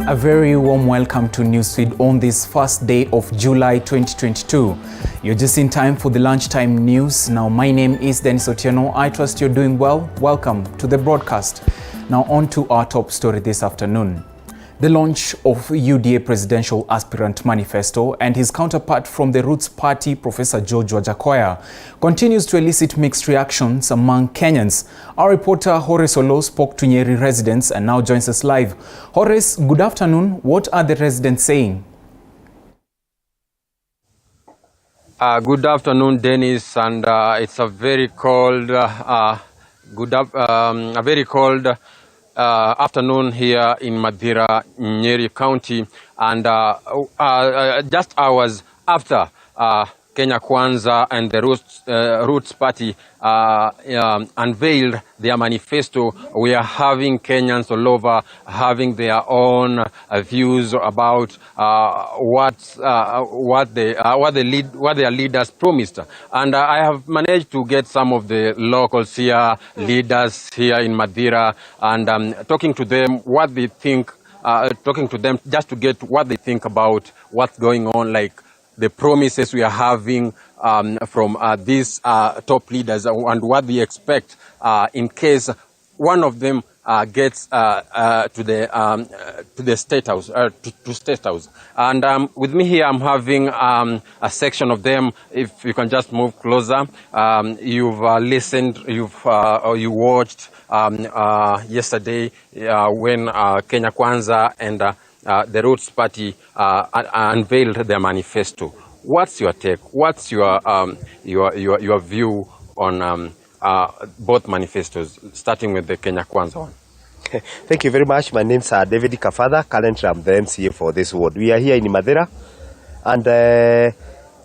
A very warm welcome to Newsfeed on this first day of July 2022. You're just in time for the lunchtime news. Now, my name is Dennis Otieno. I trust you're doing well. Welcome to the broadcast. Now, on to our top story this afternoon. The launch of UDA presidential aspirant Manifesto and his counterpart from the Roots Party, Professor George Wajackoyah, continues to elicit mixed reactions among Kenyans. Our reporter Horace Olo spoke to Nyeri residents and now joins us live. Horace, good afternoon. What are the residents saying? Good afternoon, Dennis, and it's a very cold, afternoon here in Madira, Nyeri County, and just hours after Kenya Kwanza and the Roots Party unveiled their manifesto, we are having Kenyans all over having their own views about what their leaders promised. And I have managed to get some of the locals here, leaders here in Madira, and talking to them what they think, just to get what they think about what's going on, like the promises we are having from these top leaders and what they expect in case one of them gets to the State House, to State House. And with me here, I'm having a section of them. If you can just move closer. You've listened, you watched yesterday when Kenya Kwanza and the Roots Party unveiled their manifesto. What's your take? What's your view on both manifestos, starting with the Kenya Kwanza one? Thank you very much. My name's David Kafada. Currently, I'm the MCA for this ward. We are here in Madera, and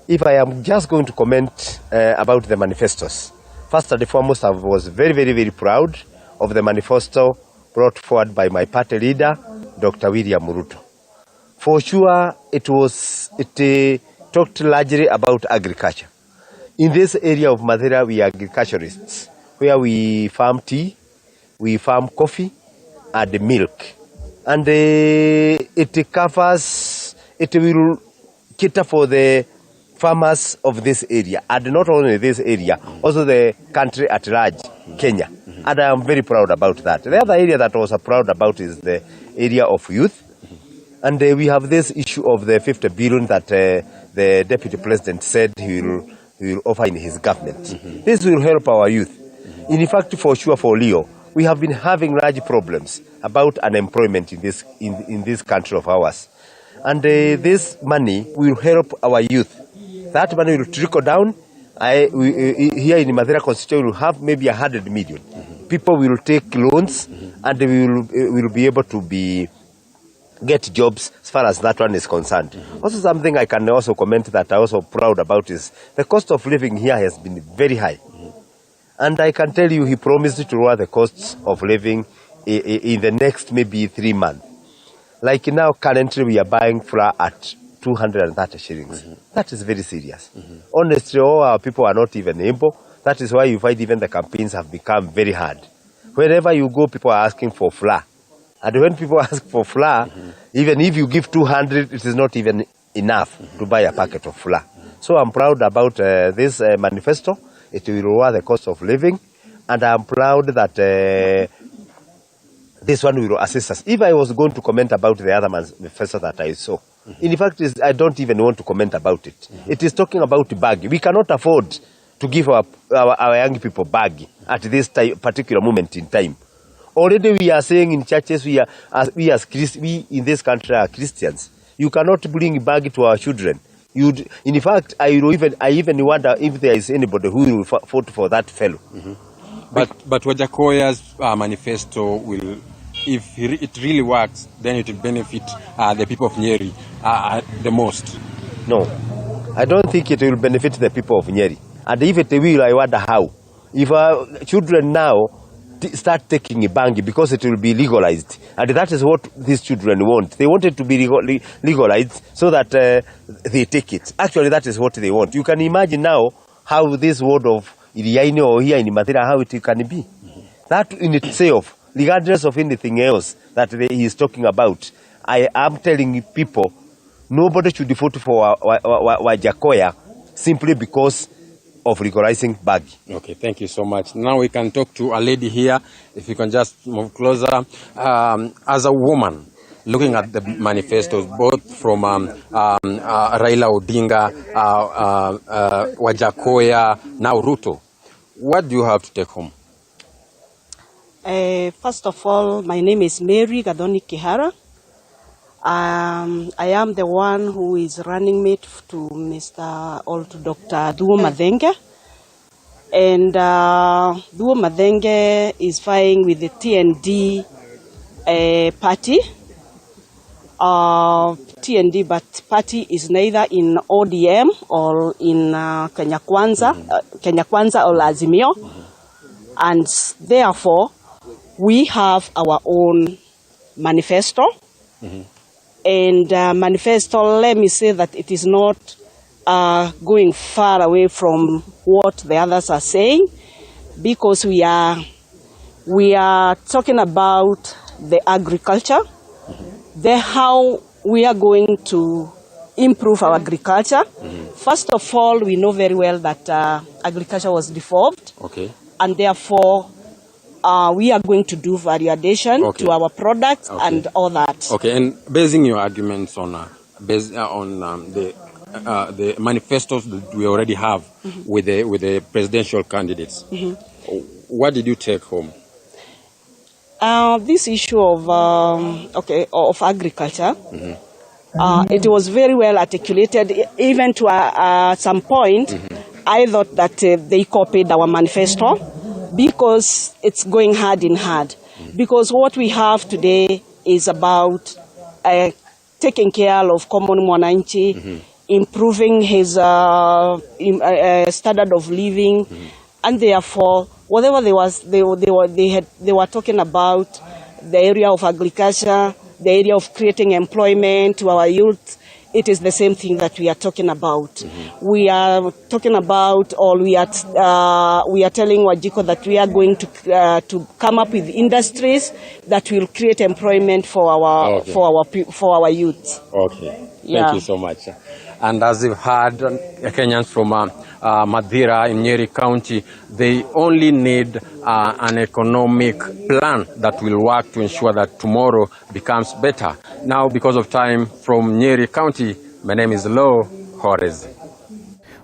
if I am just going to comment about the manifestos, first and foremost, I was very, very, very proud of the manifesto brought forward by my party leader, Dr. William Ruto. For sure, it talked largely about agriculture. In this area of Madera, we are agriculturists, where we farm tea, we farm coffee, and milk. And it will cater for the farmers of this area, and not only this area, also the country at large, Kenya. And I am very proud about that. The other area that I was proud about is the area of youth. And we have this issue of the 50 billion that the Deputy President said he will offer in his government. This will help our youth. In fact, for sure, for Leo, we have been having large problems about unemployment in this country of ours. And this money will help our youth. That money will trickle down. Here in Madera constituency, we will have maybe 100 million. People will take loans, and we will be able to get jobs as far as that one is concerned. Also, something I can also comment that I'm also proud about is the cost of living here has been very high. And I can tell you, he promised to lower the costs of living in the next maybe 3 months. Like now, currently, we are buying flour at 230 shillings. That is very serious. Honestly, all our people are not even able. That is why you find even the campaigns have become very hard. Wherever you go, people are asking for flour. And when people ask for flour, even if you give 200, it is not even enough to buy a packet of flour. So I'm proud about this manifesto. It will lower the cost of living. And I'm proud that this one will assist us. If I was going to comment about the other manifesto that I saw, in fact, I don't even want to comment about it. It is talking about bag. We cannot afford to give our young people bag at this particular moment in time. Already we are saying in churches, we in this country are Christians. You cannot bring bag to our children. In fact, I even wonder if there is anybody who will vote for that fellow. But Wajackoyah's manifesto will, if it really works, then it will benefit the people of Nyeri the most. No, I don't think it will benefit the people of Nyeri. And if it will, I wonder how. If our children now start taking a bangi because it will be legalized, and that is what these children want. They want it to be legalized so that they take it. Actually, that is what they want. You can imagine now how this word of Iriaini or here in Madera, how it can be. That in itself, regardless of anything else that he is talking about, I am telling people, nobody should vote for Wajackoyah simply because of legalizing bag. Okay, thank you so much. Now we can talk to a lady here. If you can just move closer. As a woman, looking at the manifestos, both from Raila Odinga, Wajackoyah, now Ruto, what do you have to take home? First of all, my name is Mary Gadoni Kihara. I am the one who is running mate to Dr. Duo Madenge. And Duo Madenge is vying with the TND party. TND but party is neither in ODM or in Kenya Kwanza or Azimio. And therefore, we have our own manifesto. And manifesto, let me say that it is not going far away from what the others are saying, because we are talking about the agriculture, how we are going to improve our agriculture. First of all, we know very well that agriculture was devolved. Okay. And therefore, we are going to do variation to our products and all that. Okay, and basing your arguments on the manifestos that we already have with the presidential candidates, what did you take home? This issue of agriculture, it was very well articulated. Even to some point, I thought that they copied our manifesto, because it's going hand in hand. Because what we have today is about taking care of common mwananchi, improving his standard of living, and therefore, whatever they were talking about, the area of agriculture, the area of creating employment to our youth, it is the same thing that we are talking about. We are talking about, or we are telling Wajiko that we are going to come up with industries that will create employment for our youth. Okay, thank you so much. And as you've heard, Kenyans from Mathira in Nyeri County, they only need an economic plan that will work to ensure that tomorrow becomes better. Now, because of time, from Nyeri County, my name is Lo Horace.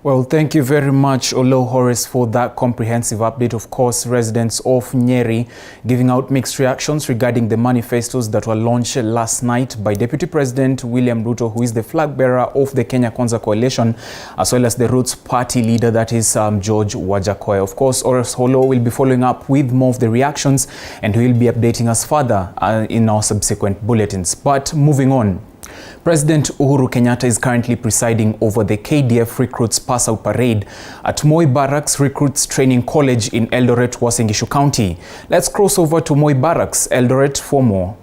Well, thank you very much, Olo Horace, for that comprehensive update. Of course, residents of Nyeri giving out mixed reactions regarding the manifestos that were launched last night by Deputy President William Ruto, who is the flag bearer of the Kenya Kwanza coalition, as well as the Roots party leader, that is George Wajackoyah. Of course, Horace Holo will be following up with more of the reactions, and he will be updating us further in our subsequent bulletins. But moving on, President Uhuru Kenyatta is currently presiding over the KDF Recruits Pass-Out Parade at Moi Barracks Recruits Training College in Eldoret, Uasin Gishu County. Let's cross over to Moi Barracks, Eldoret, for more.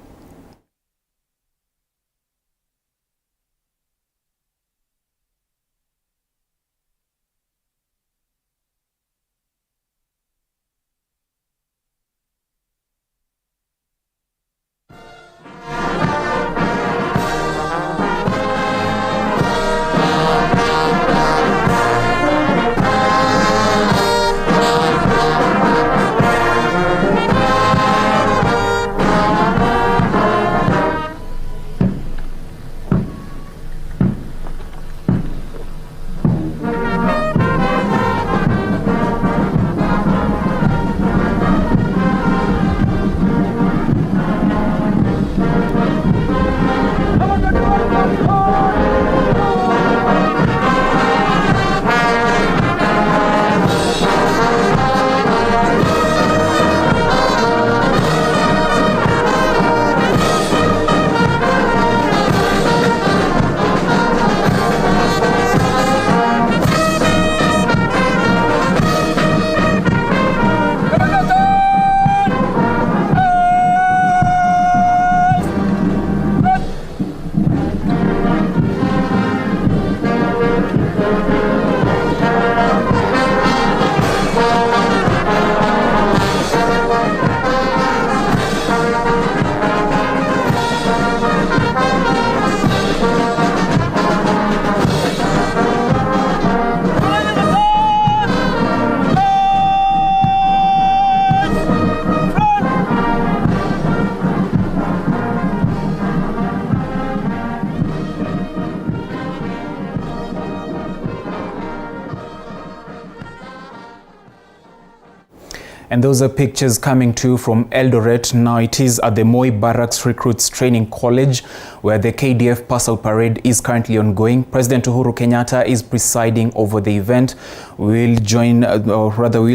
And those are pictures coming to you from Eldoret. Now it is at the Moi Barracks Recruits Training College where the KDF Parcel Parade is currently ongoing. President Uhuru Kenyatta is presiding over the event. We'll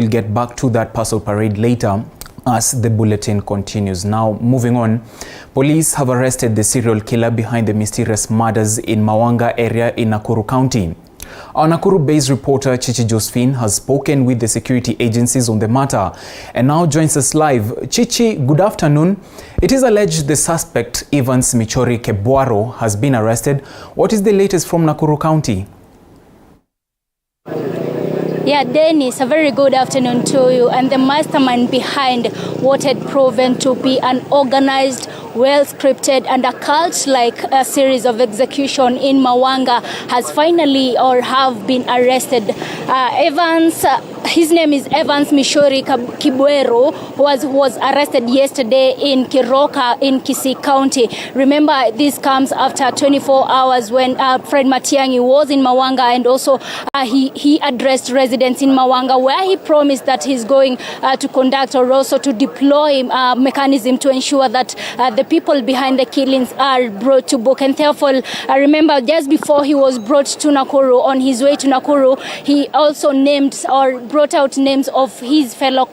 get back to that Parcel Parade later as the bulletin continues. Now, moving on, police have arrested the serial killer behind the mysterious murders in MAWANGA area in Nakuru County. Our Nakuru-based reporter Chichi Josephine has spoken with the security agencies on the matter and now joins us live. Chichi, good afternoon. It is alleged the suspect, Evans Michori Kebwaro, has been arrested. What is the latest from Nakuru County? Yeah, Dennis, a very good afternoon to you. And the mastermind behind what had proven to be an organized, well-scripted and a cult-like series of execution in MAWANGA has finally have been arrested. His name is Evans Michori Kebwaro, who was arrested yesterday in Kiroka in Kisii County. Remember, this comes after 24 hours when Fred Matiang'i was in MAWANGA, and also he addressed residents in MAWANGA where he promised that he's going to conduct or also to deploy a mechanism to ensure that the people behind the killings are brought to book. And therefore, remember, just before he was brought to Nakuru, on his way to Nakuru, he also named or brought out names of his fellow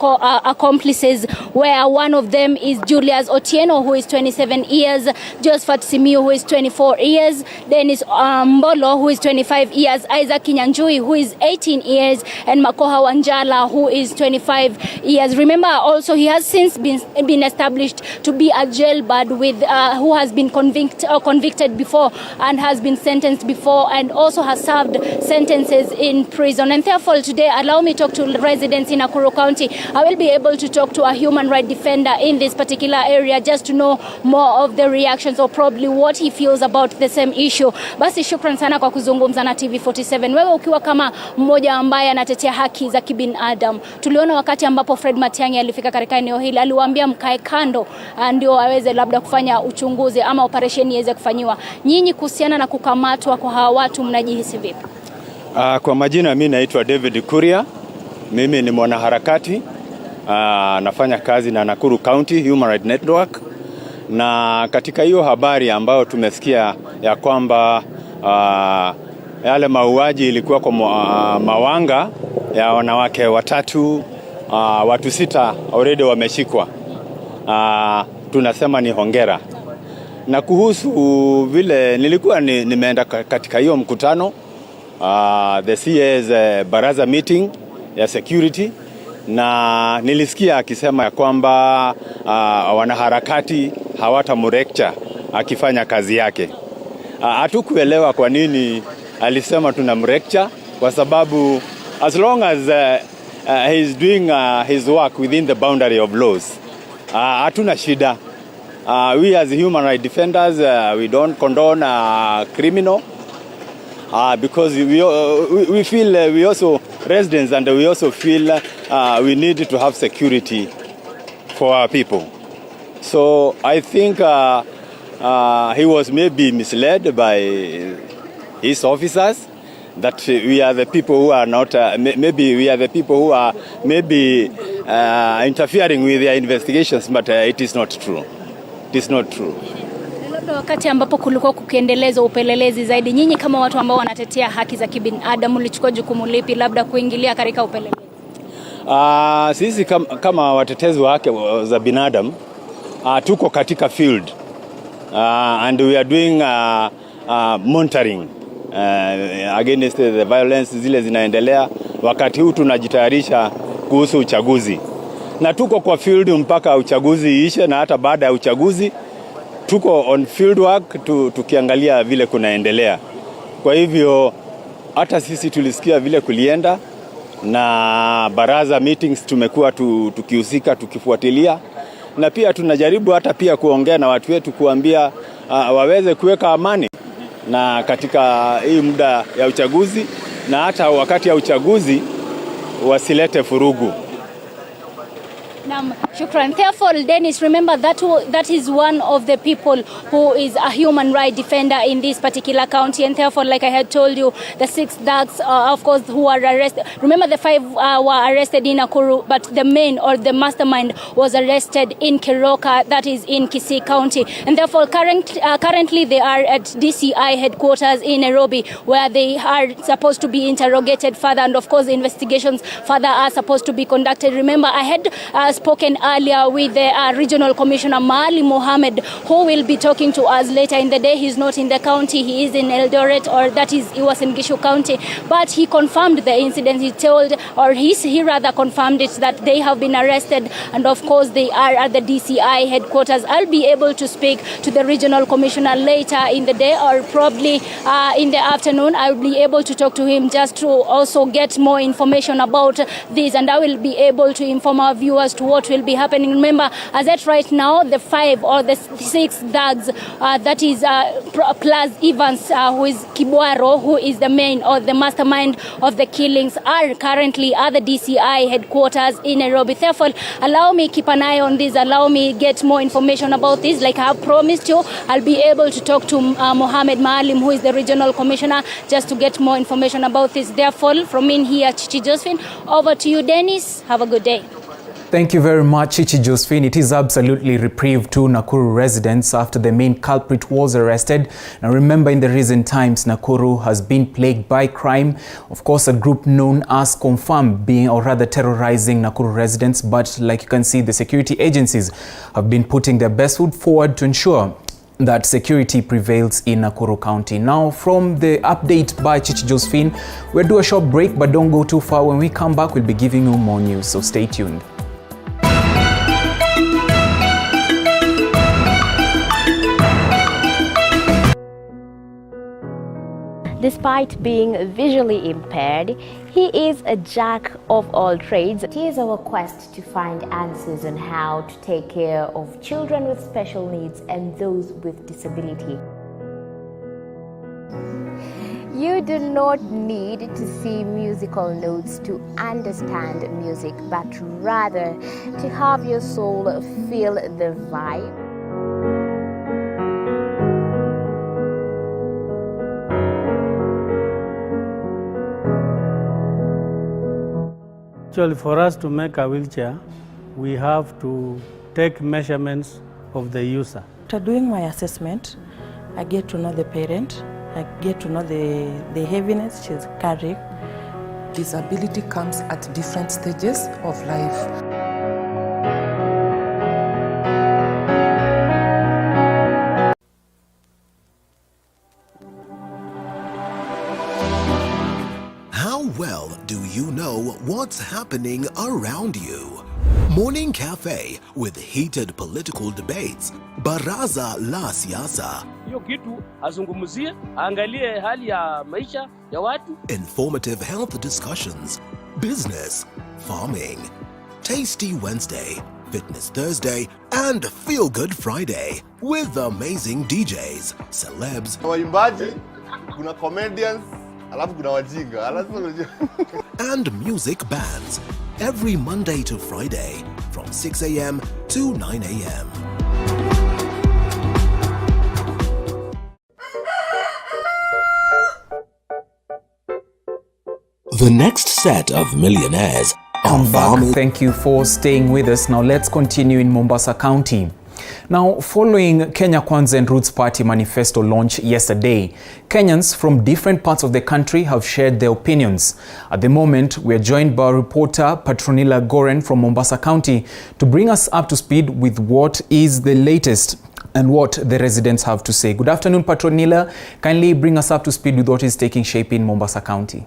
accomplices, where one of them is Julius Otieno, who is 27 years, Josephat Simiyu, who is 24 years, Dennis Mbolo, who is 25 years, Isaac Kinyanjui, who is 18 years, and Makoha Wanjala, who is 25 years. Remember, also, he has since been established to be a jailbird with who has been convicted before and has been sentenced before and also has served sentences in prison. And therefore, today, allow me to talk to residents in Nakuru County. I will be able to talk to a human rights defender in this particular area just to know more of the reactions or probably what he feels about the same issue. Basi shukran sana kwa kuzungumza na TV47. Wewe ukiwa kama mmoja ambaye anatetea haki za kibinadamu. Tuliona wakati ambapo Fred Matiang'i alifika katika eneo hili, aliwaambia mkae kando ndio aweze labda kufanya uchunguzi ama operesheni iweze kufanywa. Nyinyi kuhusiana na kukamatwa kwa hawa watu mnajihisi vipi? Kwa majina mimi naitwa David Kuria. Mimi ni mwanaharakati. Nafanya kazi na Nakuru County Human Rights Network. Na katika hiyo habari ambayo tumesikia ya kwamba yale mauaji ilikuwa kwa MAWANGA ya wanawake watatu, watu 6 already wameshikwa. Tunasema ni hongera. Na kuhusu vile nilikuwa nimeenda katika hiyo mkutano, the CS baraza meeting ya security, na nilisikia akisema ya kwamba wanaharakati hawatamrecture akifanya kazi yake. Hatukuelewa kwa nini alisema tunamrecture, kwa sababu as long as he is doing his work within the boundary of laws, hatuna shida. We as human rights defenders, we don't condone criminal, because we feel we also residents, and we also feel we need to have security for our people. So I think he was maybe misled by his officers that we are the people who are not, maybe we are the people who are maybe interfering with their investigations, but it is not true. It is not true. Labda wakati ambapo kulikuwa kukiendelezwa upelelezi zaidi, nyinyi kama watu ambao wanatetea haki za kibinadamu mlichukua jukumu lipi labda kuingilia katika upelelezi? Sisi kama watetezi wa haki za binadamu tuko katika field, and we are doing monitoring against the violence zile zinaendelea. Wakati huu tunajitayarisha kuhusu uchaguzi, na tuko kwa field mpaka uchaguzi ishe, na hata baada ya uchaguzi tuko on field work tukiangalia vile kunaendelea. Kwa hivyo hata sisi tulisikia vile kulienda, na baraza meetings tumekuwa tukihusika tukifuatilia, na pia tunajaribu hata pia kuongea na watu wetu kuambia waweze kuweka amani na katika hii muda ya uchaguzi, na hata wakati ya uchaguzi wasilete furugu. Shukran. Therefore, Dennis, remember that is one of the people who is a human rights defender in this particular county, and therefore, like I had told you, the 6 thugs, of course, who are arrested. Remember, the 5 were arrested in Nakuru, but the main or the mastermind was arrested in Kiroka, that is in Kisii County, and therefore, currently they are at DCI headquarters in Nairobi, where they are supposed to be interrogated further, and of course, investigations further are supposed to be conducted. Remember, I had spoken earlier with the Regional Commissioner Mali Mohammed, who will be talking to us later in the day. He's not in the county, he is in Eldoret, or that is, he was in Gishu County, but he confirmed the incident. He rather confirmed it, that they have been arrested, and of course they are at the DCI headquarters. I'll be able to speak to the Regional Commissioner later in the day, or probably in the afternoon. I'll be able to talk to him just to also get more information about this, and I will be able to inform our viewers to what will be happening. Remember, as at right now, the 5 or the 6 thugs, that is plus Evans, who is Kibwaro, who is the main or the mastermind of the killings, are currently at the DCI headquarters in Nairobi. Therefore, allow me keep an eye on this, allow me get more information about this. Like I have promised you, I'll be able to talk to Mohammed Maalim, who is the Regional Commissioner, just to get more information about this. Therefore, from in here, Chichi Josephine, over to you, Dennis. Have a good day. Thank you very much, Chichi Josephine. It is absolutely reprieve to Nakuru residents after the main culprit was arrested. Now remember, in the recent times, Nakuru has been plagued by crime. Of course, a group known as Confirm being, or rather terrorizing Nakuru residents. But like you can see, the security agencies have been putting their best foot forward to ensure that security prevails in Nakuru County. Now, from the update by Chichi Josephine, we'll do a short break, but don't go too far. When we come back, we'll be giving you more news, so stay tuned. Despite being visually impaired, he is a jack of all trades. It is our quest to find answers on how to take care of children with special needs and those with disability. You do not need to see musical notes to understand music, but rather to have your soul feel the vibe. Actually, for us to make a wheelchair, we have to take measurements of the user. After doing my assessment, I get to know the parent, I get to know the heaviness she's carrying. Disability comes at different stages of life. Well, do you know what's happening around you? Morning Cafe with heated political debates. Baraza la Siasa. Hiyo kitu azungumzie, angalie hali ya maisha ya watu. Informative health discussions. Business, farming. Tasty Wednesday, Fitness Thursday, and Feel Good Friday with amazing DJs, celebs, waimbaji, kuna comedians, alafu kuna wajinga, and music bands every Monday to Friday from 6 a.m. to 9 a.m. The next set of millionaires are farmers. Thank you for staying with us. Now let's continue in Mombasa County. Now, following Kenya Kwanza and Roots Party Manifesto launch yesterday, Kenyans from different parts of the country have shared their opinions. At the moment, we are joined by our reporter Patronila Goren from Mombasa County to bring us up to speed with what is the latest and what the residents have to say. Good afternoon, Patronila. Kindly bring us up to speed with what is taking shape in Mombasa County.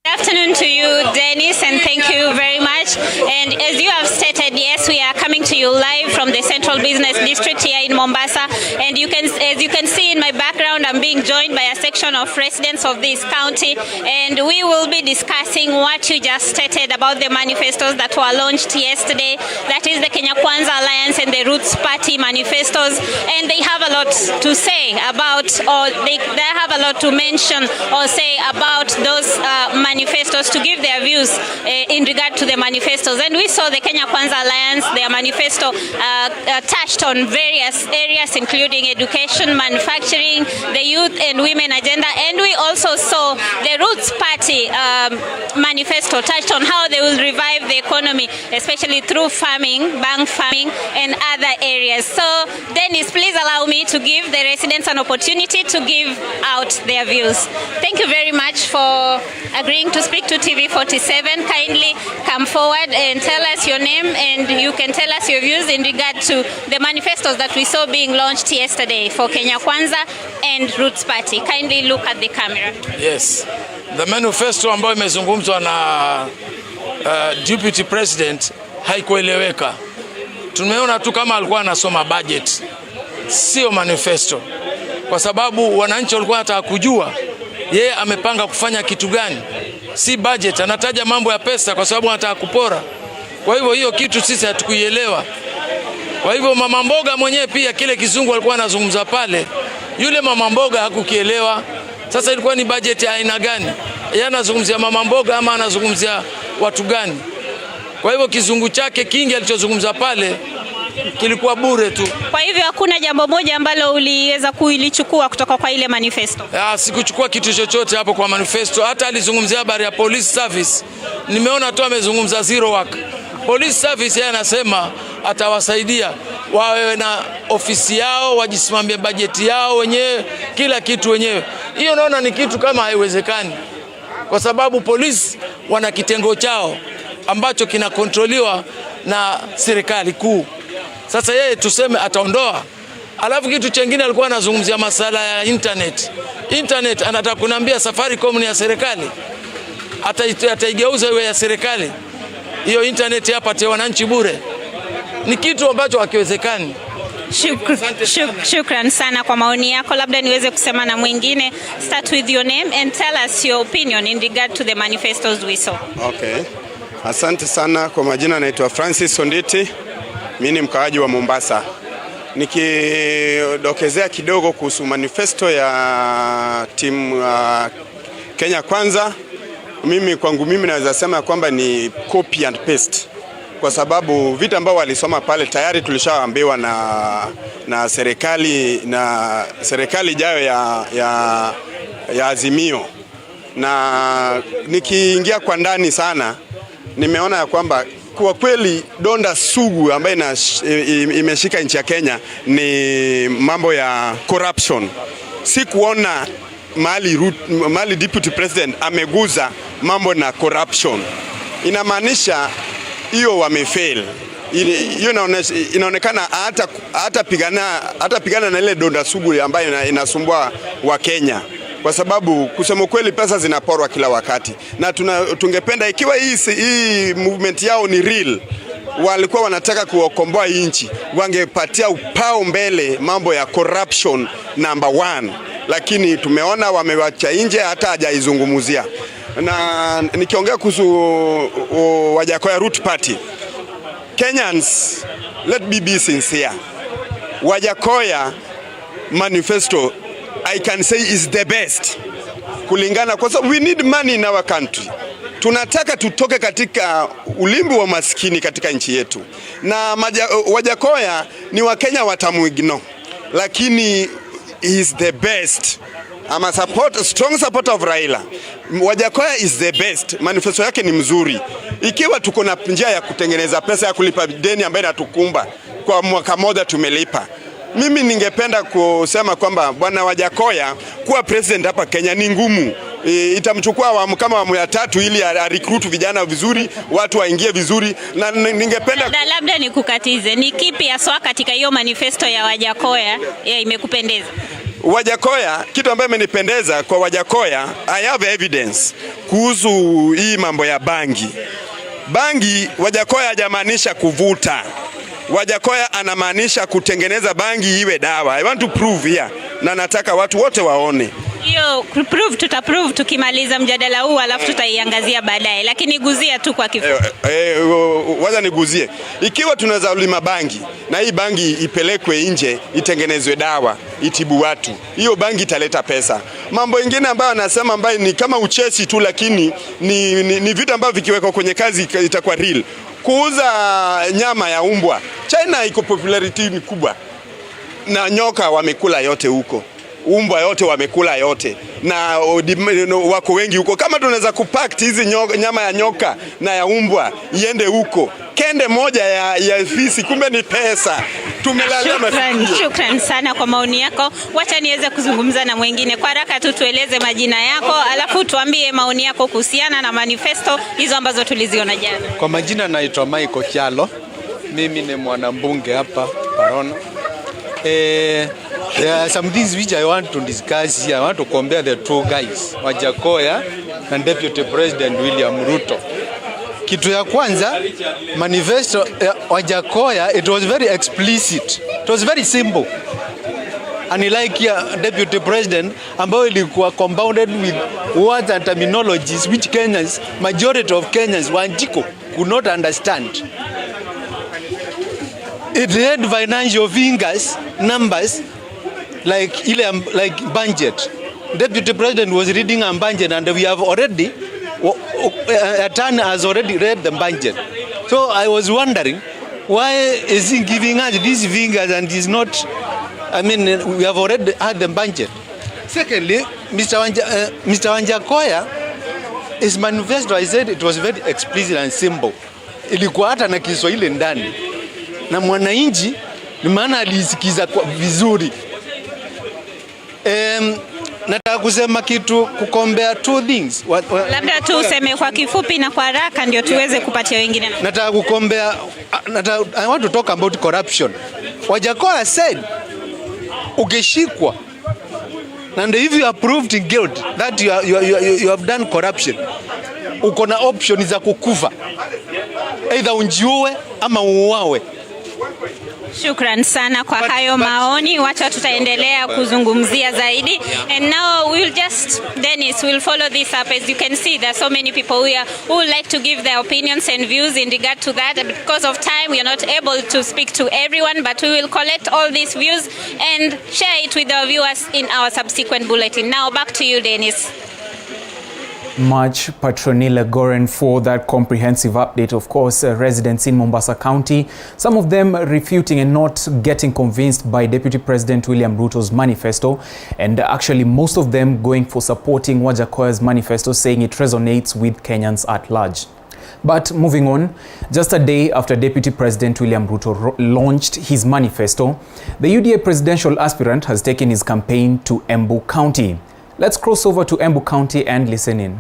Good afternoon to you, Dennis, and thank you very much. And as you have stated, yes, we are coming to you live from the Central Business District here in Mombasa. And as you can see in my background, I'm being joined by a section mobilization of residents of this county, and we will be discussing what you just stated about the manifestos that were launched yesterday. That is the Kenya Kwanza Alliance and the Roots Party manifestos, and they have a lot to say about, or they have a lot to mention or say about those manifestos, to give their views in regard to the manifestos. And we saw the Kenya Kwanza Alliance, their manifesto touched on various areas, including education, manufacturing, the youth and women agenda, and we also saw the Roots Party manifesto touched on how they will revive the economy, especially through farming, bank farming, and other areas. So, Dennis, please allow me to give the residents an opportunity to give out their views. Thank you very much for agreeing to speak to TV47. Kindly come forward and tell us your name, and you can tell us your views in regard to the manifestos that we saw being launched yesterday for Kenya Kwanza and Roots Party. Kindly look at the camera. Yes. The manifesto ambayo imezungumzwa na Deputy President haikueleweka. Tumeona tu kama alikuwa anasoma budget, sio manifesto. Kwa sababu wananchi walikuwa wanataka kujua yeye amepanga kufanya kitu gani. Si budget, anataja mambo ya pesa kwa sababu anataka kupora. Kwa hivyo hiyo kitu sisi hatukuielewa. Kwa hivyo mama mboga mwenyewe pia kile kizungu alikuwa anazungumza pale, yule mama mboga hakukielewa. Sasa ilikuwa ni budget ya aina gani? Yeye anazungumzia mama mboga ama anazungumzia watu gani? Kwa hivyo kizungu chake kingi alichozungumza pale kilikuwa bure tu. Kwa hivyo hakuna jambo moja ambalo uliweza kuilichukua kutoka kwa ile manifesto? Sikuchukua kitu chochote hapo kwa manifesto. Hata alizungumzia habari ya police service. Nimeona tu amezungumza zero work. Police service yeye anasema atawasaidia wawe na ofisi yao, wajisimamie bajeti yao wenyewe, kila kitu wenyewe. Hiyo naona ni kitu kama haiwezekani. Kwa sababu polisi wana kitengo chao ambacho kinakontroliwa na serikali kuu. Sasa yeye tuseme ataondoa. Alafu kitu chengine alikuwa anazungumzia masala ya internet. Internet anataka kuniambia Safaricom ni ya serikali. Ataigeuza iwe ya serikali. Hiyo internet hapa te wananchi bure. Ni kitu ambacho hakiwezekani. Shukran sana kwa maoni yako. Labda niweze kusema na mwingine. Start with your name and tell us your opinion in regard to the manifestos we saw. Okay. Asante sana. Kwa majina naitwa Francis Onditi. Mimi ni mkaaji wa Mombasa. Nikidokezea kidogo kuhusu manifesto ya timu Kenya Kwanza, kwangu mimi naweza sema kwamba ni copy and paste. Kwa sababu vitu ambao walisoma pale tayari tulishaambiwa na serikali ijayo ya Azimio. Na nikiingia kwa ndani sana, nimeona ya kwamba kwa kweli donda sugu ambayo imeshika nchi ya Kenya ni mambo ya corruption. Si kuona mali Deputy President ameguza mambo na corruption. Inamaanisha hiyo wamefail. Hiyo inaonekana hata pigana na ile donda sugu ambayo inasumbua wa Kenya. Kwa sababu kusema kweli pesa zinaporwa kila wakati. Na tungependa ikiwa hii movement yao ni real, walikuwa wanataka kuokomboa nchi, wangepatia upao mbele mambo ya corruption number 1. Lakini tumeona wamewacha nje, hata hajaizungumzia. Na nikiongea kuhusu Wajackoyah Root Party, Kenyans, let me be sincere. Wajackoyah manifesto, I can say, is the best. Kulingana kwa sababu we need money in our country. Tunataka tutoke katika ulimbi wa maskini katika nchi yetu. Na Wajackoyah ni Wakenya watamuigno. Lakini he is the best. I'm a strong supporter of Raila. Wajackoyah is the best. Manifesto yake ni mzuri. Ikiwa tuko na njia ya kutengeneza pesa ya kulipa deni ambayo inatukumba, kwa mwaka mmoja tumelipa. Mimi ningependa kusema kwamba bwana Wajackoyah kuwa president hapa Kenya ni ngumu. Itamchukua kama awamu ya 3 ili recruit vijana vizuri, watu waingie vizuri, na ningependa labda nikukatize, ni kipi haswa katika hiyo manifesto ya Wajackoyah imekupendeza? Wajackoyah, kitu ambayo imenipendeza kwa Wajackoyah, I have evidence kuhusu hii mambo ya bangi. Bangi Wajackoyah hajamaanisha kuvuta. Wajackoyah anamaanisha kutengeneza bangi iwe dawa. I want to prove here. Na nataka watu wote waone. Hiyo tutaprove tukimaliza mjadala huu alafu tutaiangazia baadaye, lakini guzia tu kwa kifupi. Waza niguzie. Ikiwa tunaweza ulima bangi na hii bangi ipelekwe nje, itengenezwe dawa, itibu watu, hiyo bangi italeta pesa. Mambo mengine ambayo anasema ambayo ni kama uchesi tu, lakini ni vitu ambavyo vikiwekwa kwenye kazi itakuwa real. Kuuza nyama ya umbwa, China iko popularity ni kubwa, na nyoka wamekula yote huko, umbwa yote wamekula yote, na wako wengi huko. Kama tunaweza kupact hizi nyama ya nyoka na ya umbwa iende huko, kende moja ya fisi, kumbe ni pesa. Tumelalia mafikio. Shukran sana kwa maoni yako. Wacha niweze kuzungumza na mwingine. Kwa haraka tu tueleze majina yako, alafu tuambie maoni yako kuhusiana na manifesto hizo ambazo tuliziona jana. Kwa majina naitwa Michael Kyalo. Mimi ni mwanambunge hapa Parono. There are some things which I want to discuss here. I want to compare the two guys, Wajackoyah and Deputy President William Ruto. Kitu ya kwanza, manifesto Wajackoyah, it was very explicit. It was very simple. And like Deputy President, ambayo ilikuwa compounded with words and terminologies which Kenyans, majority of Kenyans, Wanjiko, could not understand. It had financial figures, numbers, like budget. Deputy President was reading a budget, and we have already, Atan has already read the budget. So I was wondering, why is he giving us these figures and is not, we have already had the budget. Secondly, Mr. Wajackoyah, his manifesto, I said it was very explicit and simple. Ilikuwa hata na Kiswahili ndani. Na mwananchi ni maana alisikiza vizuri. Nataka kusema kitu, kukombea two things. Labda tu useme kwa kifupi na kwa haraka ndio tuweze kupatia wengine. Nataka kukombea, I want to talk about corruption. Wajackoyah said, ukishikwa, and if you are proved guilty that you have done corruption, uko na option za kukufa. Either unjiue ama uuawe. Shukran sana kwa hayo maoni. Wacha tutaendelea kuzungumzia zaidi. And now Dennis will follow this up. As you can see, there are so many people here who would like to give their opinions and views in regard to that. Because of time, we are not able to speak to everyone, but we will collect all these views and share it with our viewers in our subsequent bulletin. Now back to you, Dennis. Much Patronila Goren for that comprehensive update. Of course, residents in Mombasa County, some of them refuting and not getting convinced by Deputy President William Ruto's manifesto, and actually most of them going for supporting Wajackoyah's manifesto, saying it resonates with Kenyans at large. But moving on, just a day after Deputy President William Ruto launched his manifesto, the UDA presidential aspirant has taken his campaign to Embu County. Let's cross over to Embu County and listen in.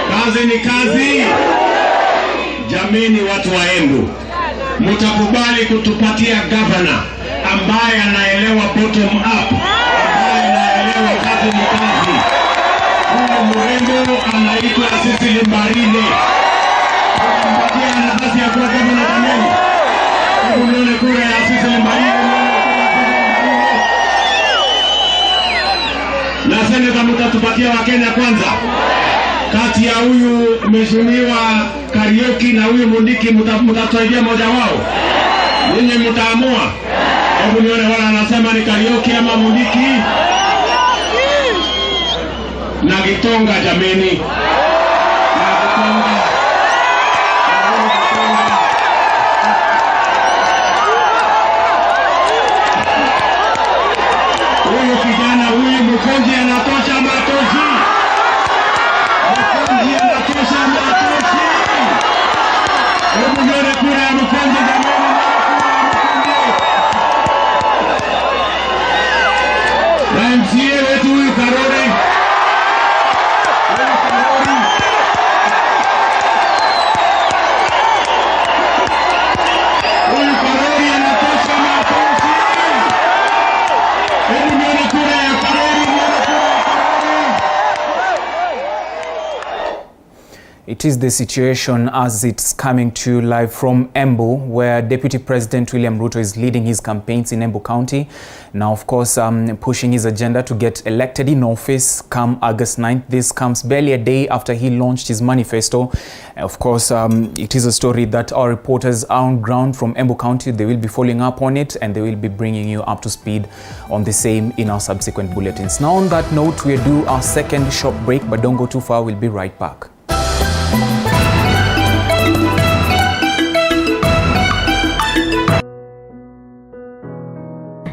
Kazi ni kazi. Jameni, watu wa Embu, mtakubali kutupatia governor ambaye anaelewa bottom up, ambaye anaelewa kazi ni kazi. Huyu mrembo anaitwa Sisi Mbarine. Tunampatia nafasi ya kuwa governor jameni. Hebu nione kura ya Sisi Mbarine. Na seneta mtatupatia Wakenya kwanza. Kati ya huyu mheshimiwa Kariuki na huyu Mundiki mtatusaidia moja wao. Ninyi mtaamua. Hebu nione wala anasema ni Kariuki ama Mundiki. Na Gitonga jameni. Na Gitonga. Huyu kijana huyu Mkonji anatosha matoshi. Mkonji anatosha matoshi. Hebu nione kura ya Mkonji jameni. Na MCA wetu huyu Karori. It is the situation as it's coming to you live from Embu, where Deputy President William Ruto is leading his campaigns in Embu County. Now, of course, pushing his agenda to get elected in office come August 9th. This comes barely a day after he launched his manifesto. Of course, it is a story that our reporters are on ground from Embu County. They will be following up on it and they will be bringing you up to speed on the same in our subsequent bulletins. Now, on that note, we'll do our second short break, but don't go too far. We'll be right back.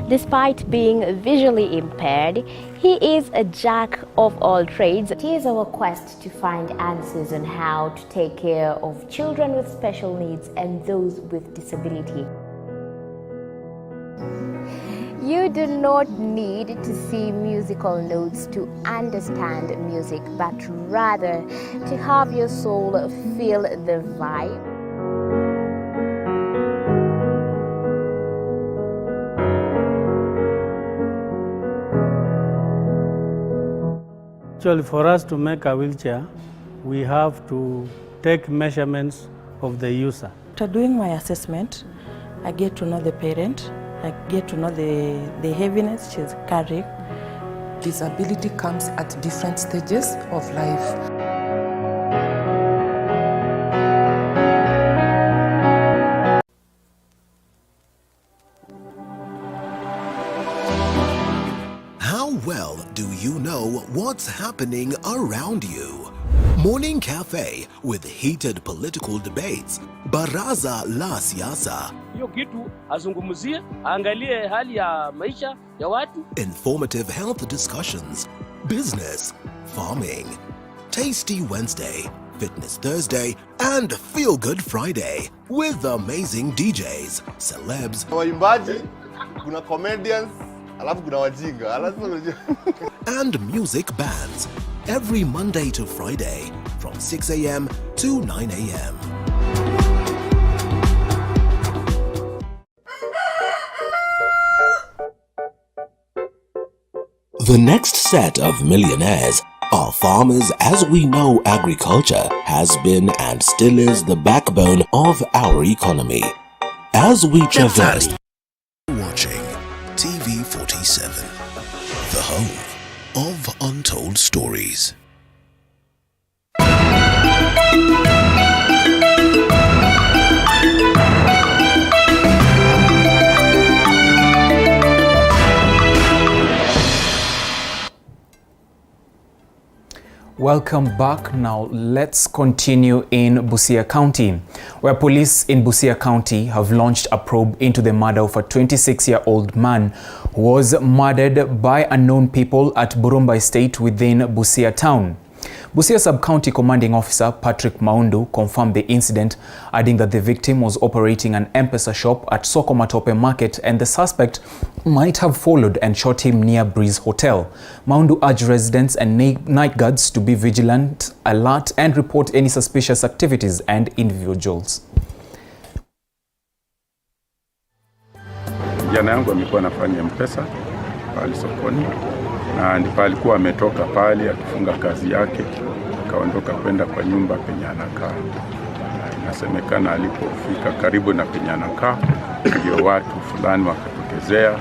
Despite being visually impaired, he is a jack of all trades. It is our quest to find answers on how to take care of children with special needs and those with disability. You do not need to see musical notes to understand music, but rather to have your soul feel the vibe. Actually, for us to make a wheelchair, we have to take measurements of the user. After doing my assessment, I get to know the parent, I get to know the heaviness she's carrying. Disability comes at different stages of life. How well do you know what's happening around you? Morning Cafe with heated political debates. Baraza la Siasa. Hiyo kitu azungumzie, angalie hali ya maisha ya watu. Informative health discussions. Business, farming. Tasty Wednesday, Fitness Thursday, and Feel Good Friday with amazing DJs, celebs, waimbaji, kuna comedians, alafu kuna wajinga. and music bands every Monday to Friday from 6 a.m. to 9 a.m. The next set of millionaires are farmers, as we know agriculture has been and still is the backbone of our economy. As we traverse, watching TV 47, the home of untold stories. Welcome back. Now let's continue in Busia County, where police in Busia County have launched a probe into the murder of a 26-year-old man who was murdered by unknown people at Burumba Estate within Busia town. Busia Sub-County Commanding Officer Patrick Maundu confirmed the incident, adding that the victim was operating an M-Pesa shop at Soko Matope Market and the suspect might have followed and shot him near Breeze Hotel. Maundu urged residents and night guards to be vigilant, alert, and report any suspicious activities and individuals. Jana yangu amekuwa anafanya M-Pesa pale sokoni, na ndipo alikuwa ametoka pale akifunga kazi yake akaondoka kwenda kwa nyumba penye anakaa. Inasemekana alipofika karibu na penye anakaa ndio watu fulani wakatokezea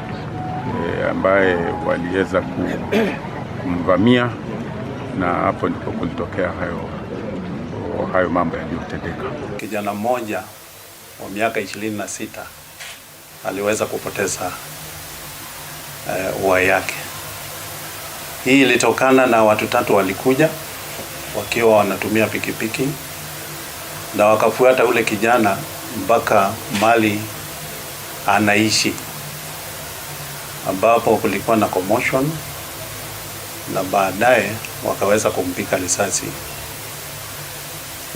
ambaye waliweza kumvamia, na hapo ndipo kulitokea hayo mambo yaliyotendeka. Kijana mmoja wa miaka 26 aliweza kupoteza uhai yake. Hii ilitokana na watu 3 walikuja wakiwa wanatumia pikipiki na wakafuata ule kijana mpaka mali anaishi, ambapo kulikuwa na commotion na baadaye wakaweza kumpika risasi,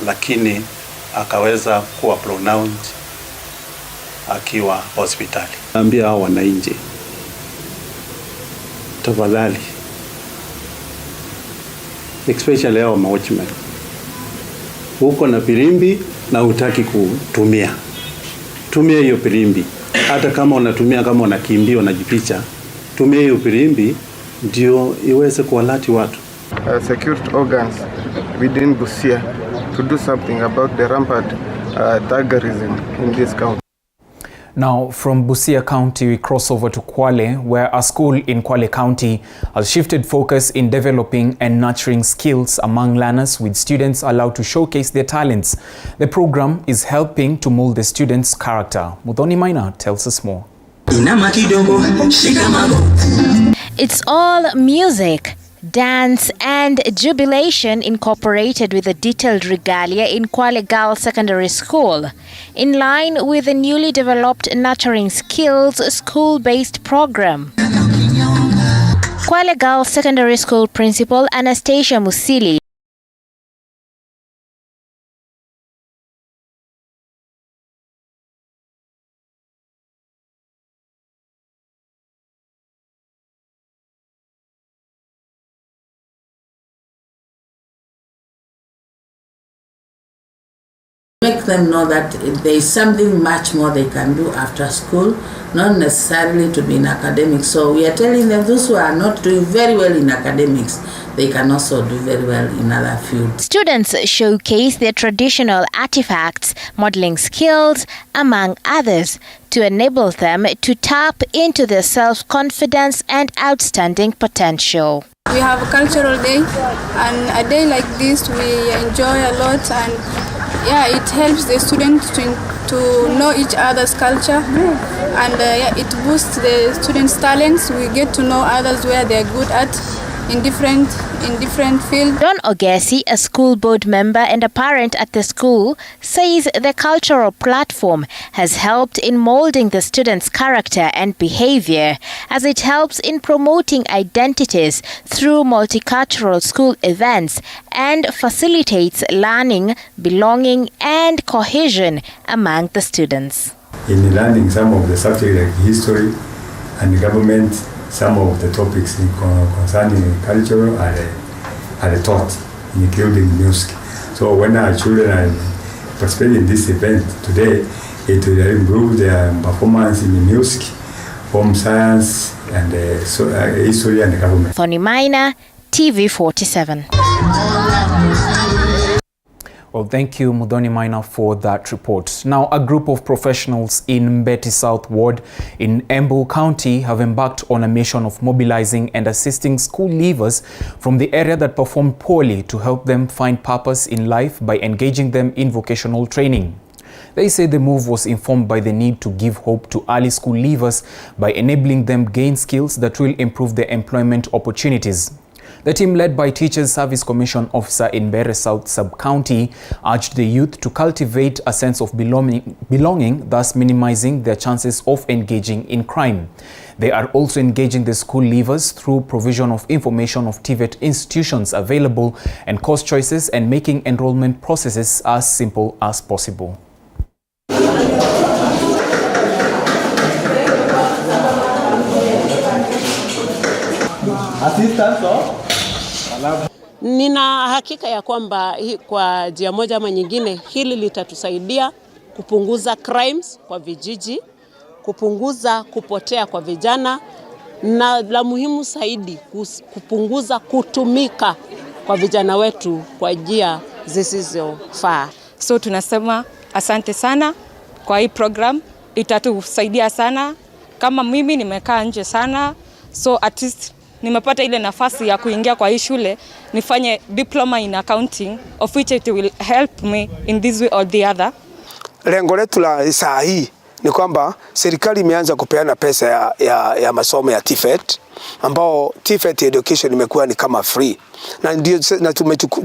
lakini akaweza kuwa pronounced akiwa hospitali. Naambia hao wananchi, tafadhali, especially hao watchmen, uko na pirimbi na hutaki kutumia, tumia hiyo pirimbi. Hata kama unatumia, kama unakimbia unajipicha, tumia hiyo pirimbi ndio iweze kualert watu. Security organs within Busia to do something about the rampant thuggerism in this county. Now, from Busia County, we cross over to Kwale, where a school in Kwale County has shifted focus in developing and nurturing skills among learners, with students allowed to showcase their talents. The program is helping to mold the students' character. Mudhoni Maina tells us more. It's all music, dance and jubilation incorporated with a detailed regalia in Kwale Girls Secondary School, in line with the newly developed Nurturing Skills school-based program. Kwale Girls Secondary School Principal Anastasia Musili make them know that there is something much more they can do after school, not necessarily to be in academics. So we are telling them those who are not doing very well in academics, they can also do very well in other fields. Students showcase their traditional artifacts, modeling skills, among others, to enable them to tap into their self-confidence and outstanding potential. We have a cultural day, and a day like this we enjoy a lot, and it helps the students to know each other's culture, and it boosts the students' talents. We get to know others where they're good at in different fields. Don Ogesi, a school board member and a parent at the school, says the cultural platform has helped in molding the students' character and behavior, as it helps in promoting identities through multicultural school events and facilitates learning, belonging and cohesion among the students. In learning some of the subjects like history and government, some of the topics concerning culture are taught, including music. So when our children participate in this event today, it will improve their performance in music, home science, and history and government. Thoni Maina, TV47. Well, thank you, Mudhoni Maina, for that report. Now, a group of professionals in Mbeti South Ward in Embu County have embarked on a mission of mobilizing and assisting school leavers from the area that performed poorly to help them find purpose in life by engaging them in vocational training. They say the move was informed by the need to give hope to early school leavers by enabling them gain skills that will improve their employment opportunities. The team, led by Teachers Service Commission Officer in Mbeere South Sub-County, urged the youth to cultivate a sense of belonging, thus minimizing their chances of engaging in crime. They are also engaging the school leavers through provision of information of TVET institutions available and course choices, and making enrollment processes as simple as possible. Nina hakika ya kwamba kwa njia moja ama nyingine hili litatusaidia kupunguza crimes kwa vijiji, kupunguza kupotea kwa vijana, na la muhimu zaidi kupunguza kutumika kwa vijana wetu kwa njia zisizofaa. So tunasema asante sana kwa hii program, itatusaidia sana. Kama mimi nimekaa nje sana, so at least nimepata ile nafasi ya kuingia kwa hii shule nifanye diploma in accounting, of which it will help me in this way or the other. Lengo letu la saa hii ni kwamba serikali imeanza kupeana pesa ya masomo ya TVET, ambao TVET education imekuwa ni kama free, na ndio na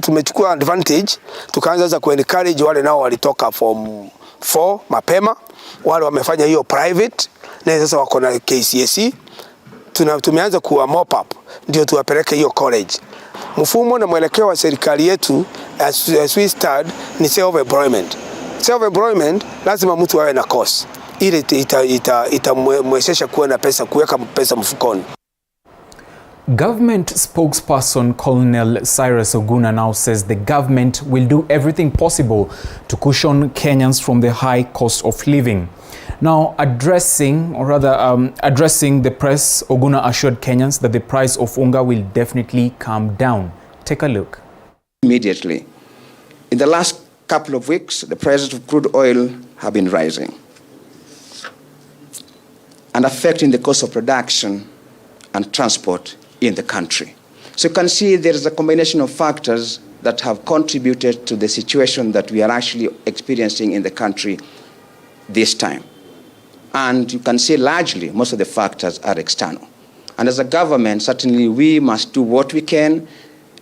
tumechukua advantage, tukaanza ku encourage wale nao walitoka form 4 mapema, wale wamefanya hiyo private na sasa wako na KCSE. Tumeanza kuwa mop up ndio tuwapeleke hiyo college. Mfumo na mwelekeo wa serikali yetu as we start ni self employment. Self employment lazima mtu awe na course ili itamwezesha kuwa na pesa, kuweka pesa mfukoni. Government spokesperson Colonel Cyrus Oguna now says the government will do everything possible to cushion Kenyans from the high cost of living. Now, addressing the press, Oguna assured Kenyans that the price of unga will definitely come down. Take a look. Immediately, In the last couple of weeks, the prices of crude oil have been rising and affecting the cost of production and transport in the country. So you can see there is a combination of factors that have contributed to the situation that we are actually experiencing in the country this time. And you can see largely most of the factors are external. And as a government, certainly we must do what we can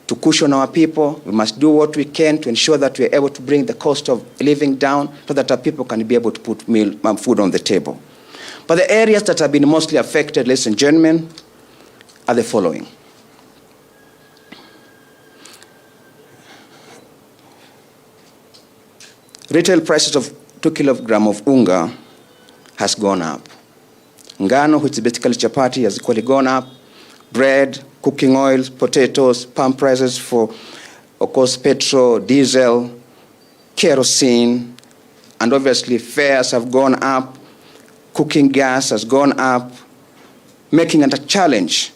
to cushion our people. We must do what we can to ensure that we are able to bring the cost of living down so that our people can be able to put food on the table. But the areas that have been mostly affected, ladies and gentlemen, are the following. Retail prices of 2 kilograms of unga has gone up. Ngano, which is basically chapati, has equally gone up. Bread, cooking oils, potatoes, palm prices for, of course, petrol, diesel, kerosene, and obviously fares have gone up. Cooking gas has gone up, making it a challenge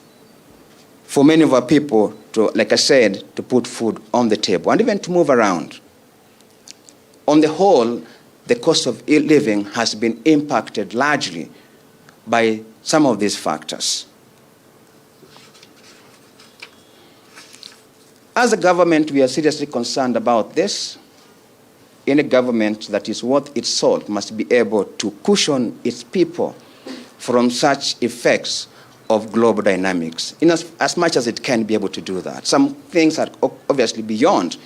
for many of our people to, like I said, to put food on the table and even to move around. On the whole, the cost of living has been impacted largely by some of these factors. As a government, we are seriously concerned about this. Any government that is worth its salt must be able to cushion its people from such effects of global dynamics, in as much as it can be able to do that. Some things are obviously beyond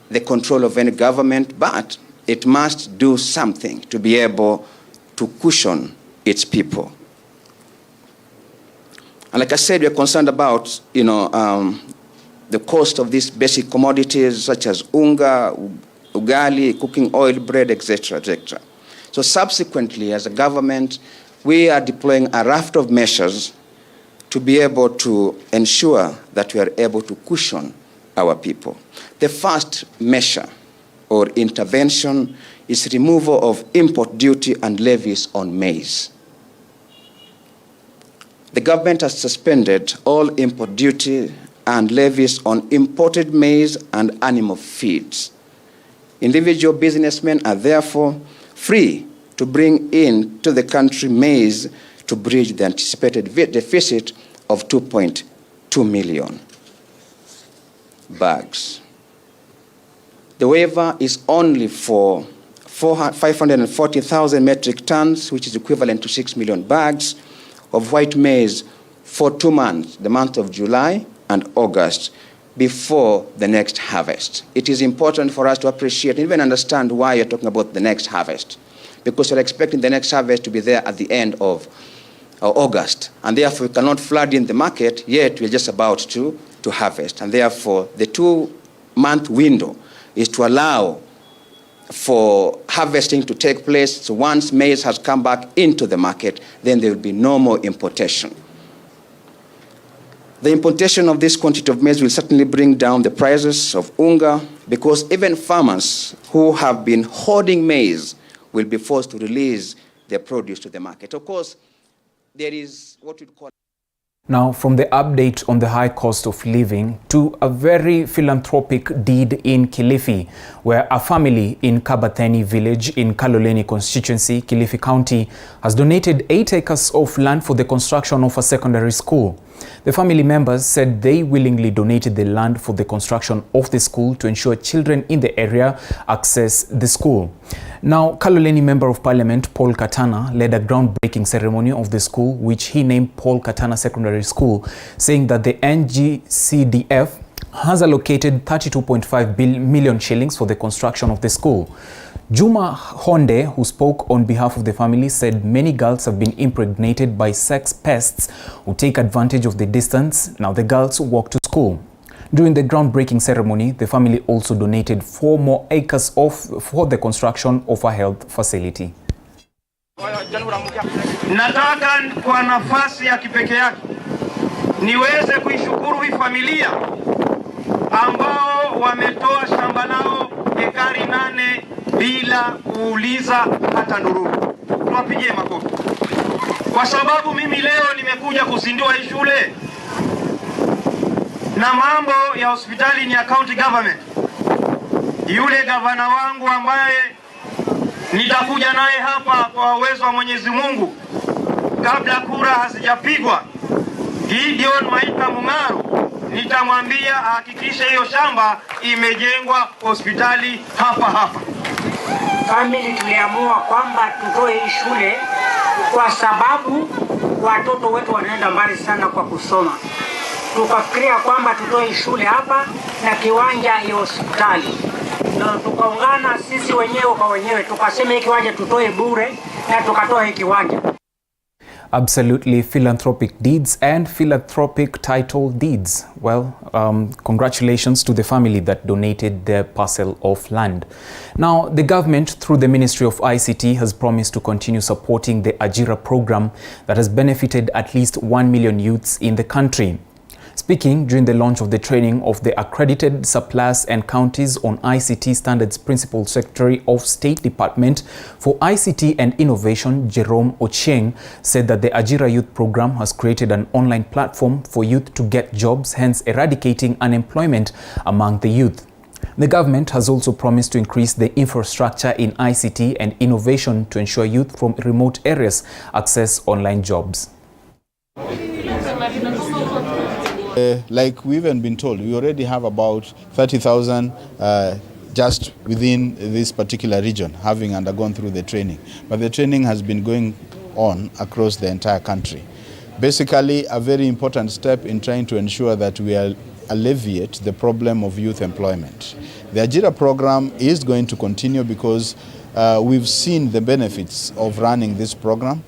the control of any government, but it must do something to be able to cushion its people. And like I said, we are concerned about, the cost of these basic commodities such as unga, ugali, cooking oil, bread, etc., etc. So subsequently, as a government, we are deploying a raft of measures to be able to ensure that we are able to cushion our people. The first measure or intervention is removal of import duty and levies on maize. The government has suspended all import duty and levies on imported maize and animal feeds. Individual businessmen are therefore free to bring in to the country maize to bridge the anticipated deficit of 2.2 million bags. The waiver is only for 540,000 metric tons, which is equivalent to 6 million bags of white maize for 2 months, the month of July and August, before the next harvest. It is important for us to appreciate and even understand why you're talking about the next harvest, because we're expecting the next harvest to be there at the end of August, and therefore we cannot flood in the market, yet we're just about to harvest. And therefore, the 2-month window is to allow for harvesting to take place. So once maize has come back into the market, then there will be no more importation. The importation of this quantity of maize will certainly bring down the prices of unga, because even farmers who have been hoarding maize will be forced to release their produce to the market. Of course, there is what we call... Now, from the update on the high cost of living to a very philanthropic deed in Kilifi, where a family in Kabatheni village in Kaloleni constituency, Kilifi County, has donated 8 acres of land for the construction of a secondary school. The family members said they willingly donated the land for the construction of the school to ensure children in the area access the school. Now, Kaloleni Member of Parliament Paul Katana led a groundbreaking ceremony of the school, which he named Paul Katana Secondary School, saying that the NGCDF has allocated 32.5 million shillings for the construction of the school. Juma Honde, who spoke on behalf of the family, said many girls have been impregnated by sex pests who take advantage of the distance. Now the girls walk to school. During the groundbreaking ceremony, the family also donated 4 more acres for the construction of a health facility. Nataka kwa nafasi ya kipekee yake niweze kuishukuru hii familia ambao wametoa shamba lao ekari 8 bila kuuliza hata ndururu. Tuwapigie makofi. Kwa sababu mimi leo nimekuja kuzindua hii shule na mambo ya hospitali ni ya county government. yule gavana wangu ambaye nitakuja naye hapa kwa uwezo wa Mwenyezi Mungu kabla kura hazijapigwa, Gideon Maika Mung'aro, nitamwambia ahakikishe hiyo shamba imejengwa hospitali hapa. Family tuliamua kwamba tutoe hii shule kwa sababu watoto wetu wanaenda mbali sana kwa kusoma. Tukafikiria kwamba tutoe shule hapa na kiwanja ya hospitali. Na tukaungana sisi wenyewe kwa wenyewe, tukasema hiki kiwanja tutoe bure na tukatoa hiki kiwanja. Absolutely philanthropic deeds and philanthropic title deeds. Well, congratulations to the family that donated their parcel of land. Now, the government, through the Ministry of ICT, has promised to continue supporting the Ajira program that has benefited at least 1 million youths in the country. Speaking during the launch of the training of the accredited suppliers and counties on ICT standards, Principal Secretary of State Department for ICT and Innovation, Jerome Ochieng, said that the Ajira Youth Program has created an online platform for youth to get jobs, hence eradicating unemployment among the youth. The government has also promised to increase the infrastructure in ICT and innovation to ensure youth from remote areas access online jobs. Like we've even been told, we already have about 30,000 just within this particular region having undergone through the training. But the training has been going on across the entire country. Basically, a very important step in trying to ensure that we alleviate the problem of youth employment. The Ajira program is going to continue because we've seen the benefits of running this program.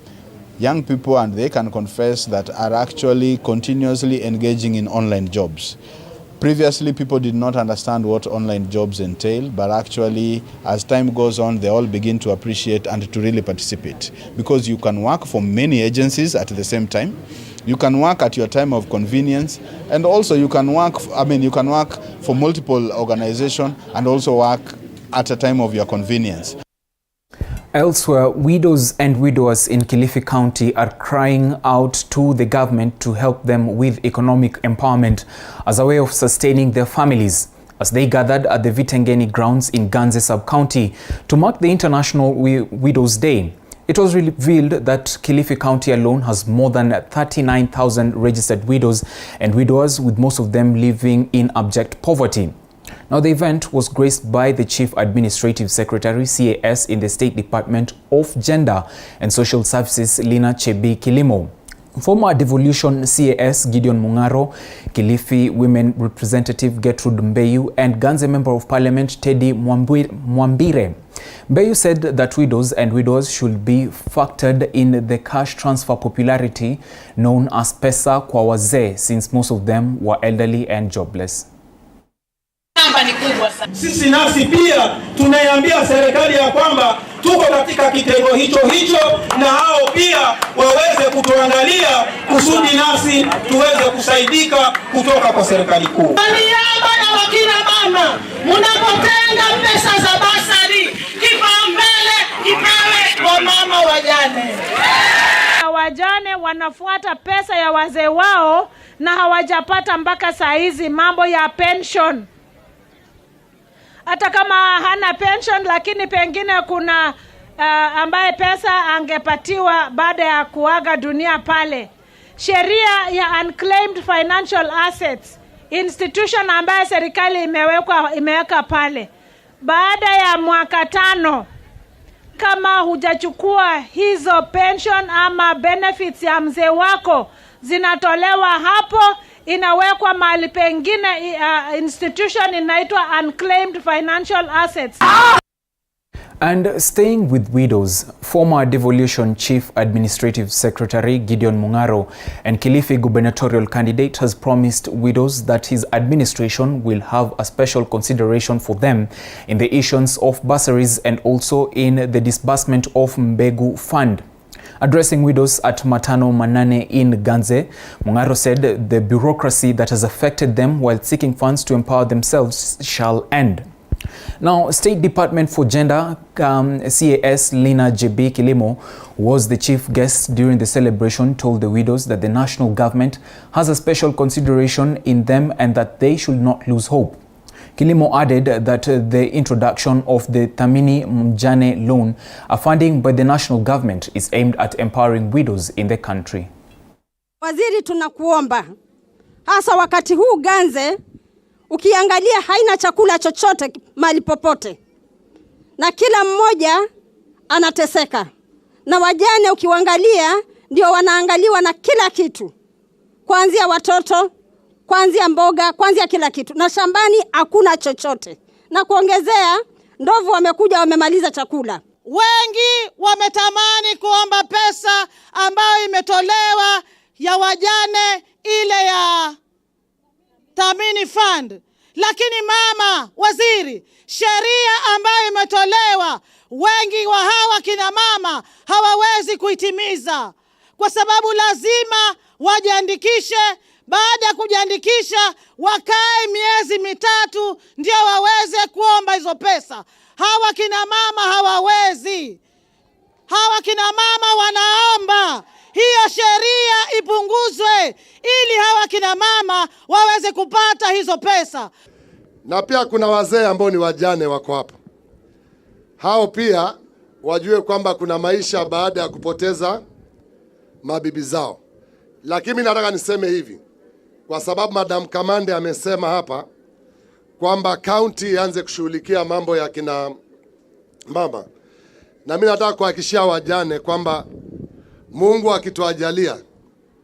Young people, and they can confess, that are actually continuously engaging in online jobs. Previously, people did not understand what online jobs entail, but actually, as time goes on, they all begin to appreciate and to really participate. Because you can work for many agencies at the same time. You can work at your time of convenience, and also you can work, you can work for multiple organizations and also work at a time of your convenience. Elsewhere, widows and widowers in Kilifi County are crying out to the government to help them with economic empowerment as a way of sustaining their families, as they gathered at the Vitengeni grounds in Ganze sub-county to mark the International Widows' Day. It was revealed that Kilifi County alone has more than 39,000 registered widows and widowers, with most of them living in abject poverty. Now, the event was graced by the Chief Administrative Secretary, CAS, in the State Department of Gender and Social Services, Lina Chebi Kilimo. Former devolution CAS Gideon Mung'aro, Kilifi Women Representative Gertrude Mbeyu, and Ganze Member of Parliament Teddy Mwambire. Mbeyu said that widows and widowers should be factored in the cash transfer popularity known as pesa kwa wazee, since most of them were elderly and jobless. Sisi nasi pia tunaiambia serikali ya kwamba tuko katika kitengo hicho na hao pia waweze kutuangalia kusudi nasi tuweze kusaidika kutoka kwa serikali kuu. Niaba ya wakina mama, mnapotenga pesa za basari, kipaumbele kipewe kwa mama wajane. Wajane wanafuata pesa ya wazee wao na hawajapata mpaka saa hizi mambo ya pension. Hata kama hana pension, lakini pengine kuna ambaye pesa angepatiwa baada ya kuaga dunia pale. Sheria ya Unclaimed Financial Assets, institution ambaye serikali imeweka pale, baada ya mwaka 5, kama hujachukua hizo pension ama benefits ya mzee wako, zinatolewa hapo, inawekwa mahali pengine, institution inaitwa Unclaimed Financial Assets. And staying with widows, former devolution Chief Administrative Secretary Gideon Mung'aro and Kilifi gubernatorial candidate has promised widows that his administration will have a special consideration for them in the issuance of bursaries and also in the disbursement of Mbegu Fund. Addressing widows at Matano Manane in Ganze, Mung'aro said the bureaucracy that has affected them while seeking funds to empower themselves shall end. Now, State Department for Gender, CAS Lina Chebi Kilimo, was the chief guest during the celebration, told the widows that the national government has a special consideration in them and that they should not lose hope. Kilimo added that the introduction of the Thamini Mjane loan, a funding by the national government, is aimed at empowering widows in the country. Waziri, tunakuomba hasa wakati huu Ganze ukiangalia haina chakula chochote mali popote, na kila mmoja anateseka, na wajane ukiangalia ndio wanaangaliwa na kila kitu, kuanzia watoto, kuanzia mboga, kuanzia kila kitu, na shambani hakuna chochote. Na kuongezea, ndovu wamekuja wamemaliza chakula. Wengi wametamani kuomba pesa ambayo imetolewa ya wajane, ile ya Thamini Fund. Lakini mama waziri, sheria ambayo imetolewa, wengi wa hawa kina mama hawawezi kuitimiza, kwa sababu lazima wajiandikishe. Baada ya kujiandikisha wakae miezi mitatu ndio waweze kuomba hizo pesa. Hawa kina mama hawawezi. Hawa kina mama wanaomba hiyo sheria ipunguzwe ili hawa kina mama waweze kupata hizo pesa. Na pia kuna wazee ambao ni wajane wako hapa. Hao pia wajue kwamba kuna maisha baada ya kupoteza mabibi zao. Lakini mimi nataka niseme hivi, kwa sababu Madam Kamande amesema hapa kwamba county ianze kushughulikia mambo ya kina mama. Na mimi nataka kuhakikishia wajane kwamba Mungu akituajalia